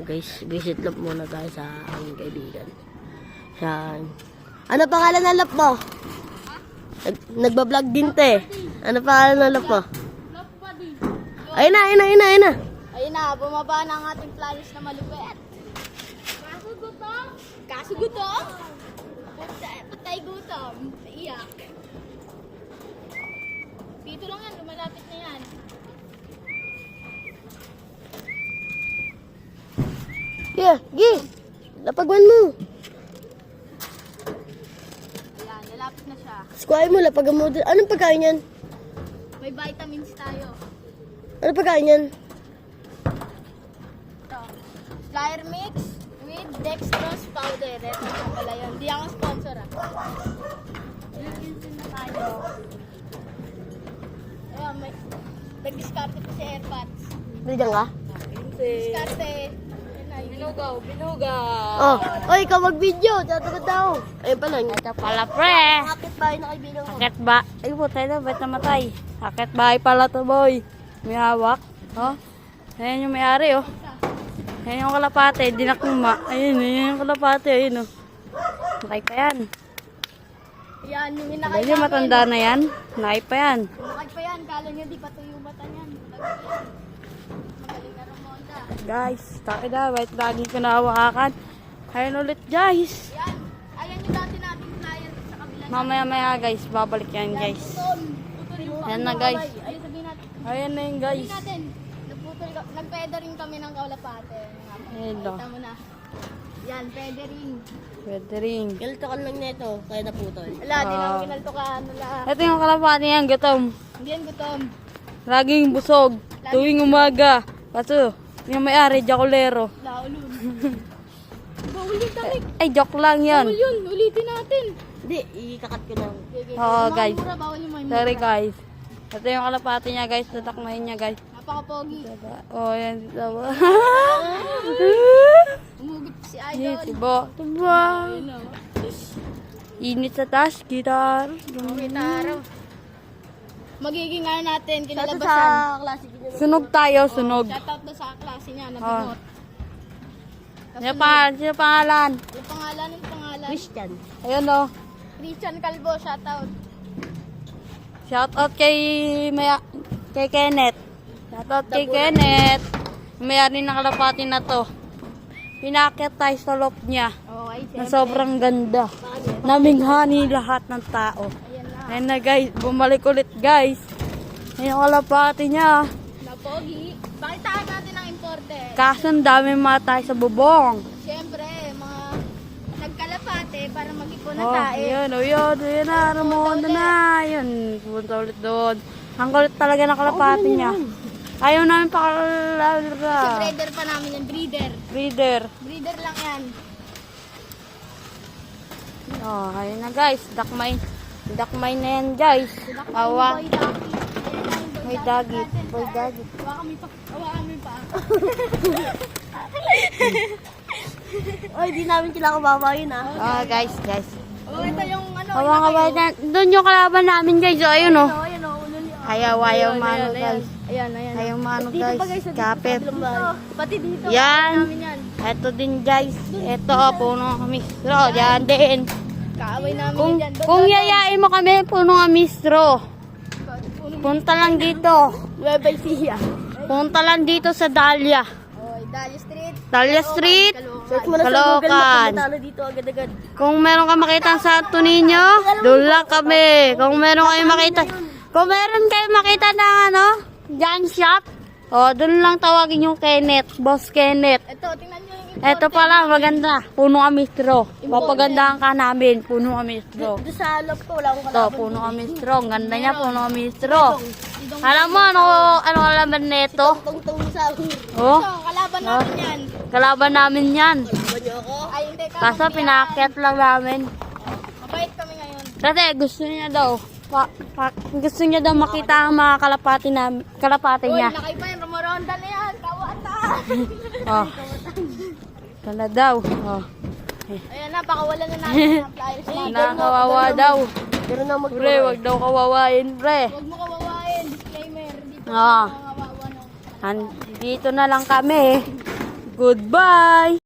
guys, visit lap muna tayo sa aking kaibigan. Yan. Ano pangalan ng lap mo? Nagbablog din te. Ano pangalan ng lap mo? Ayun na. Ayun na, bumaba na ang ating flyers na malupit. Kaso gutom? Patay gutom. Iyak. Dito lang yan, lumalapit na yan. Yeah, gi. Lapagwan mo. Ayan, lalapit na siya. Squire mo, lapagan mo. Anong pagkain yan? May vitamins tayo. Ano pagkain yan? Ito. Flyer mix with dextrose powder. Ito na pala yun. Hindi ako sponsor ah. Lilisin na tayo. Ayan, may nag-discarte pa si AirPods. Bigyan ka? Discarte. Binugaw. Oh, oy, ikaw mag-video. Tatagod daw. Ayun pala. Ito pala, pre. Bakit ba yung nakaibigan ko? Sakit ba? Ay, puta na, ba't namatay? Sakit bahay pala to, boy. May hawak. Oh. Ayan yung may-ari, oh. Ayan yung kalapate, dinakuma. Ayun, ayun yung kalapate, ayun, oh. Nakay pa yan. Yan, yung inakay Dahil matanda na yan. Nakay pa yan. Inakay pa yan. Kala niya di pa tuyo mata niyan. Magaling na Ramonda. Guys, tayo na. Ba't lagi ko nahawakan? Ayun ulit, guys. Yan. Ayan yung dati nating flyer sa kabila. Mamaya-maya, guys. Babalik yan, guys. Putol yung Ayan na, guys. Ayun, sabihin natin. Ayan na yun, guys. Sabihin natin. Nag-feathering kami ng kaulapate. Ayun, oh. Kita mo na. Yan, feathering. Pwede rin. Kiltokan lang nito, kaya naputol. Wala, di namin kinaltukan. Wala. Ito yung kalapate yan, gutom. Hindi yan gutom. Laging busog. Tuwing umaga. Kaso, yung may-ari, jakulero. Laulun. Bawulin kami. Ay, joke lang yan. Bawul yun. Ulitin natin. Hindi, ikakat ko lang. Oo, guys. Mura, bawal yung may mura. Sorry, guys. Ito yung kalapate niya, guys. Tatakmahin niya, guys. Napaka-pogi. Oh, yan. Diba? Umugot si Yes, Idol. diba? Diba? Ayun o. Init sa taas, gitar. Gitaro. Magiging ano natin, Ito kinalabasan. sa klase niyo. Sunog tayo, sunog. Shoutout na sa klase niya, na Oh. binot. Sino pangalan? Yung pangalan. Christian. Ayun, oh. Christian Calvo, shoutout. Shout out kay Kenneth. Shout out kay Kenneth. May-ari ng kalapati na to. Pinakyat tayo sa loob niya. Okay, Na sobrang ganda. Naminghani lahat ng tao. Ayan na. Ayun na, guys, bumalik ulit, guys. Ayun yung kalapati niya. Napogi. Bakitaan natin ang imported. Kaso ang dami matay sa bubong. Siyempre, mga nagkalapate para mag-ipon na Oh, tayo. yun, oh, yun na, Ramonda na. Yun, pupunta ulit doon. Ang kulit talaga na kalapati niya. Ayaw namin Kasi pakalala. breeder pa namin yan, breeder. Breeder. Breeder lang yan. Oh, ayun na, guys. Dakmay na yan, guys. Awa. May dagit. May dagit. Awa kami pa. Oy, di namin kailangan babayin ah. Oh, guys. Oh, ito yung ano. Hawa doon yung kalaban namin, guys. Oh, ayun, oh. Ayan o, ulo niya. Ayaw mano, guys. Ayan. Ayaw mano, Dito pa guys. guys, Kapit. Pati dito. Yan. Namin yan. Ito din, guys. Ito, puno kami. So, yan din. Kaaway namin Kung, yan. kung yayain mo kami, puno kami straw. Punta lang dito. Nueva Ecija. Punta lang dito sa Dahlia. Oh, Dahlia Street. Dahlia Street. Search mo na sa Google Caloocan. Map, matalo dito agad-agad. Kung meron ka makita sa Santo Niño, doon lang kami. Kung meron kayo makita na ano, Jan Shop, doon lang tawagin yung Kenneth, Boss Kenneth. Ito, tingnan nyo yung Ito pala, maganda. Puno kami straw. Papagandahan ka namin. Puno kami straw. Doon sa loob ko, wala akong Ito, kalaban. puno kami straw. Ang ganda niya, puno kami straw. Alam mo, ano kalaban nito? Tungtong sa Oh, Ito, kalaban namin yan. kalaban namin yan. Ba niyo ako? Ay, hindi ka. Kaso pinakyat lang namin. Mabait kami ngayon. Kasi gusto niya daw. Gusto niya daw makita ang mga kalapati Uy, niya. nakay pa yan. Rumoronda na yan. Kawata. Oh. Kala daw. Oh. Ayan na, pakawalan na natin ang flyers natin. Nakakawawa daw. Pero na mag Pre, wag daw kawawain, pre. Huwag mo kawawain. Disclaimer. Hindi po Ah. kawawa, no? Dito na lang kami. Goodbye!